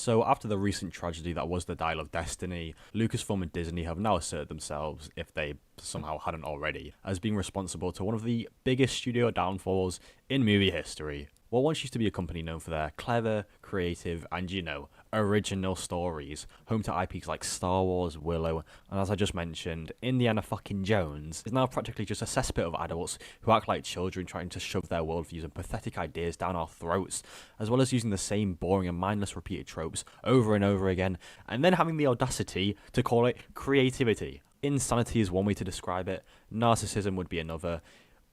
So after the recent tragedy that was the Dial of Destiny, Lucasfilm and Disney have now asserted themselves, if they somehow hadn't already, as being responsible to one of the biggest studio downfalls in movie history. What once used to be a company known for their clever, creative, and original stories, home to IPs like Star Wars, Willow, and as I just mentioned, Indiana fucking Jones, is now practically just a cesspit of adults who act like children trying to shove their worldviews and pathetic ideas down our throats, as well as using the same boring and mindless repeated tropes over and over again, and then having the audacity to call it creativity. Insanity is one way to describe it, narcissism would be another,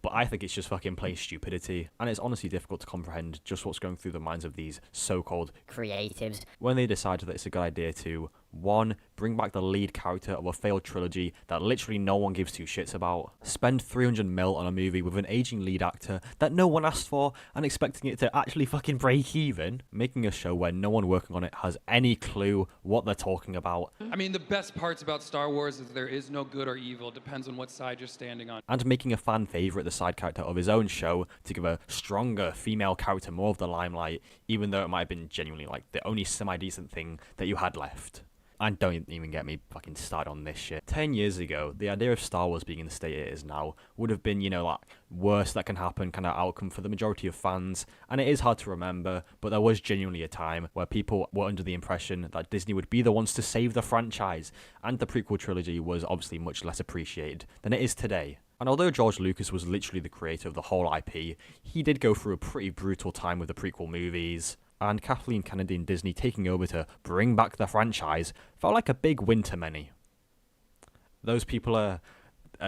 but I think it's just fucking plain stupidity, and it's honestly difficult to comprehend just what's going through the minds of these so-called creatives when they decide that it's a good idea to 1. Bring back the lead character of a failed trilogy that literally no one gives two shits about, spend 300 mil on a movie with an aging lead actor that no one asked for and expecting it to actually fucking break even, making a show where no one working on it has any clue what they're talking about. I mean, the best parts about Star Wars is there is no good or evil, depends on what side you're standing on. And making a fan favourite the side character of his own show to give a stronger female character more of the limelight, even though it might have been genuinely like the only semi-decent thing that you had left. And don't even get me fucking started on this shit. 10 years ago, the idea of Star Wars being in the state it is now would have been, like, worst that can happen kind of outcome for the majority of fans. And it is hard to remember, but there was genuinely a time where people were under the impression that Disney would be the ones to save the franchise. And the prequel trilogy was obviously much less appreciated than it is today. And although George Lucas was literally the creator of the whole IP, he did go through a pretty brutal time with the prequel movies. And Kathleen Kennedy and Disney taking over to bring back the franchise felt like a big win to many. Those people are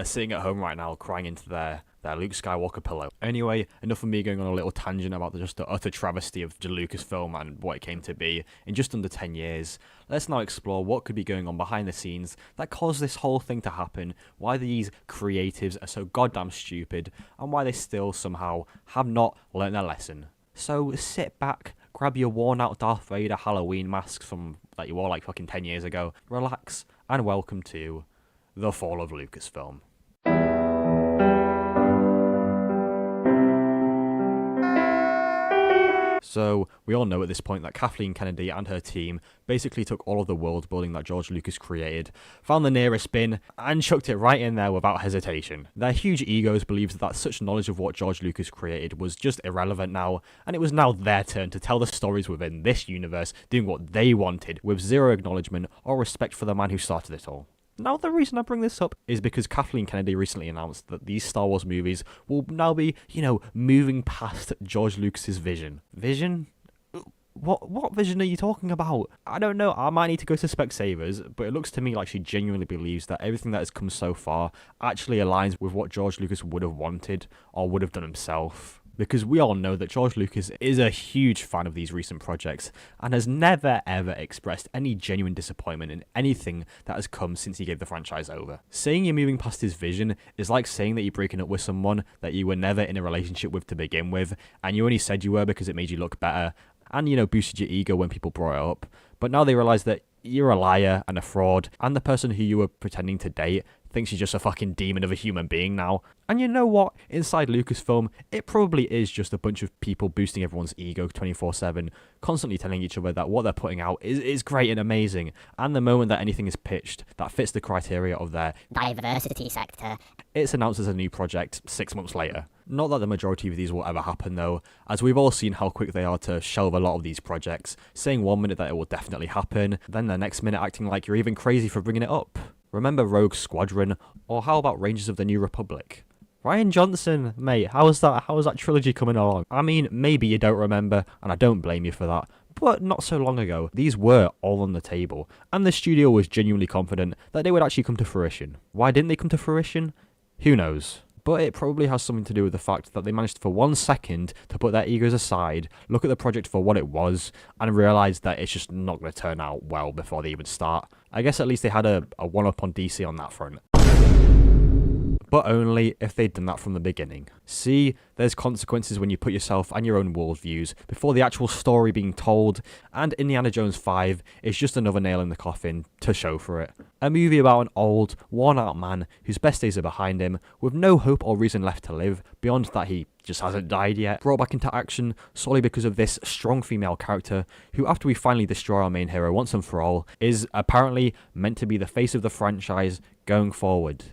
sitting at home right now crying into their Luke Skywalker pillow. Anyway, enough of me going on a little tangent about just the utter travesty of the Lucasfilm and what it came to be in just under 10 years. Let's now explore what could be going on behind the scenes that caused this whole thing to happen, why these creatives are so goddamn stupid, and why they still somehow have not learnt their lesson. So sit back, grab your worn out Darth Vader Halloween masks that you wore like fucking 10 years ago, relax, and welcome to The Fall of Lucasfilm. So, we all know at this point that Kathleen Kennedy and her team basically took all of the world building that George Lucas created, found the nearest bin, and chucked it right in there without hesitation. Their huge egos believed that such knowledge of what George Lucas created was just irrelevant now, and it was now their turn to tell the stories within this universe, doing what they wanted, with zero acknowledgement or respect for the man who started it all. Now, the reason I bring this up is because Kathleen Kennedy recently announced that these Star Wars movies will now be, moving past George Lucas's vision. Vision? What vision are you talking about? I don't know, I might need to go to Specsavers, but it looks to me like she genuinely believes that everything that has come so far actually aligns with what George Lucas would have wanted or would have done himself. Because we all know that George Lucas is a huge fan of these recent projects and has never ever expressed any genuine disappointment in anything that has come since he gave the franchise over. Saying you're moving past his vision is like saying that you're breaking up with someone that you were never in a relationship with to begin with, and you only said you were because it made you look better and, boosted your ego when people brought it up. But now they realise that you're a liar and a fraud, and the person who you were pretending to date thinks you're just a fucking demon of a human being now. And you know what? Inside Lucasfilm, it probably is just a bunch of people boosting everyone's ego 24/7, constantly telling each other that what they're putting out is great and amazing, and the moment that anything is pitched that fits the criteria of their diversity sector, it's announced as a new project 6 months later. Not that the majority of these will ever happen though, as we've all seen how quick they are to shelve a lot of these projects, saying one minute that it will definitely happen, then the next minute acting like you're even crazy for bringing it up. Remember Rogue Squadron, or how about Rangers of the New Republic? Rian Johnson, mate, how is that trilogy coming along? I mean, maybe you don't remember, and I don't blame you for that, but not so long ago, these were all on the table, and the studio was genuinely confident that they would actually come to fruition. Why didn't they come to fruition? Who knows? But it probably has something to do with the fact that they managed for 1 second to put their egos aside, look at the project for what it was, and realise that it's just not going to turn out well before they even start. I guess at least they had a one-up on DC on that front. but only if they'd done that from the beginning. See, there's consequences when you put yourself and your own worldviews before the actual story being told, and Indiana Jones 5 is just another nail in the coffin to show for it. A movie about an old, worn-out man whose best days are behind him, with no hope or reason left to live, beyond that he just hasn't died yet, brought back into action solely because of this strong female character who, after we finally destroy our main hero once and for all, is apparently meant to be the face of the franchise going forward.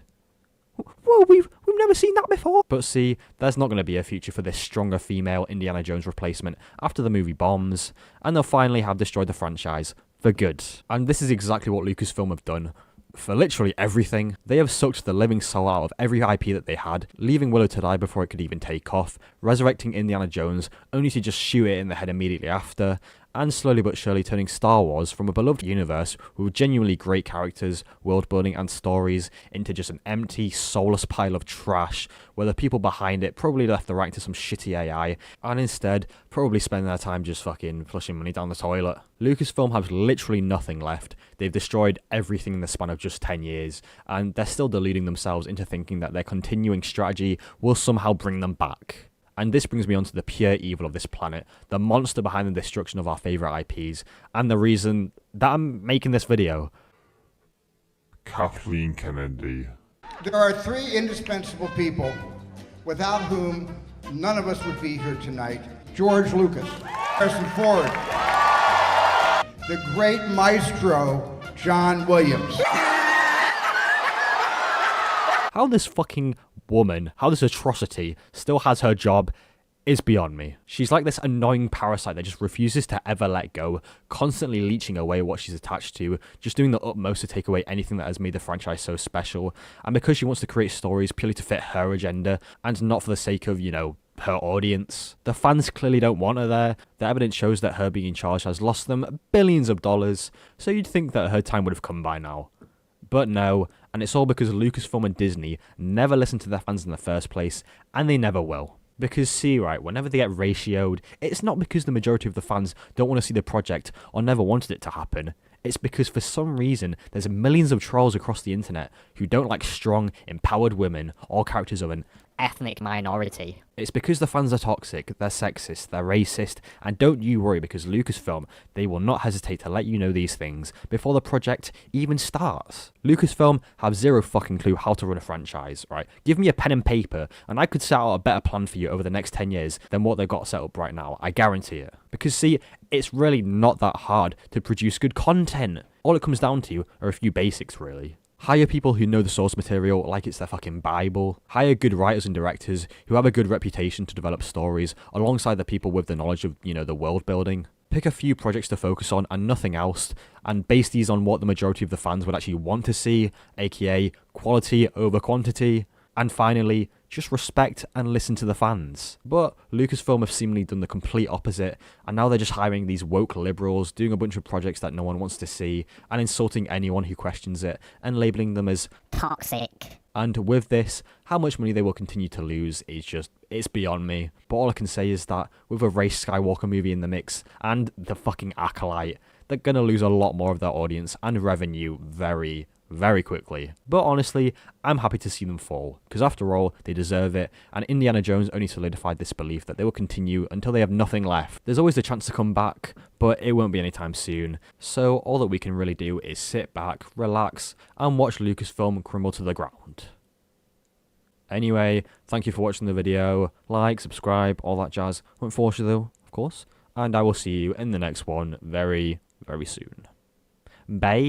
Whoa, we've never seen that before. But see, there's not going to be a future for this stronger female Indiana Jones replacement after the movie bombs, and they'll finally have destroyed the franchise for good. And this is exactly what Lucasfilm have done. For literally everything, they have sucked the living soul out of every IP that they had, leaving Willow to die before it could even take off, resurrecting Indiana Jones only to just shoot it in the head immediately after, and slowly but surely turning Star Wars from a beloved universe with genuinely great characters, world building and stories into just an empty, soulless pile of trash where the people behind it probably left the rank to some shitty AI and instead probably spend their time just fucking flushing money down the toilet. Lucasfilm has literally nothing left. They've destroyed everything in the span of just 10 years, and they're still deluding themselves into thinking that their continuing strategy will somehow bring them back. And this brings me on to the pure evil of this planet, the monster behind the destruction of our favourite IPs, and the reason that I'm making this video. Kathleen Kennedy. There are three indispensable people without whom none of us would be here tonight. George Lucas, Harrison Ford, the great maestro, John Williams. How this fucking woman, how this atrocity still has her job is beyond me. She's like this annoying parasite that just refuses to ever let go, constantly leeching away what she's attached to, just doing the utmost to take away anything that has made the franchise so special, and because she wants to create stories purely to fit her agenda, and not for the sake of, her audience. The fans clearly don't want her there. The evidence shows that her being in charge has lost them billions of dollars, so you'd think that her time would have come by now. But no, and it's all because Lucasfilm and Disney never listened to their fans in the first place, and they never will. Because see, right, whenever they get ratioed, it's not because the majority of the fans don't want to see the project or never wanted it to happen. It's because for some reason, there's millions of trolls across the internet who don't like strong, empowered women or characters of an ethnic minority. It's because the fans are toxic, they're sexist, they're racist, and don't you worry, because Lucasfilm, they will not hesitate to let you know these things before the project even starts. Lucasfilm have zero fucking clue how to run a franchise, right? Give me a pen and paper, and I could set out a better plan for you over the next 10 years than what they've got set up right now, I guarantee it. Because see, it's really not that hard to produce good content. All it comes down to are a few basics, really. Hire people who know the source material like it's their fucking Bible. Hire good writers and directors who have a good reputation to develop stories alongside the people with the knowledge of, the world building. Pick a few projects to focus on and nothing else, and base these on what the majority of the fans would actually want to see, aka quality over quantity. And finally, just respect and listen to the fans. But Lucasfilm have seemingly done the complete opposite, and now they're just hiring these woke liberals, doing a bunch of projects that no one wants to see, and insulting anyone who questions it, and labeling them as toxic. And with this, how much money they will continue to lose is just, it's beyond me. But all I can say is that with a Race Skywalker movie in the mix, and the fucking Acolyte, they're gonna lose a lot more of their audience and revenue very, very quickly. But honestly, I'm happy to see them fall, because after all, they deserve it, and Indiana Jones only solidified this belief that they will continue until they have nothing left. There's always the chance to come back, but it won't be anytime soon. So all that we can really do is sit back, relax, and watch Lucasfilm crumble to the ground. Anyway, thank you for watching the video. Like, subscribe, all that jazz. Won't force you though, of course. And I will see you in the next one very, very soon. Bye!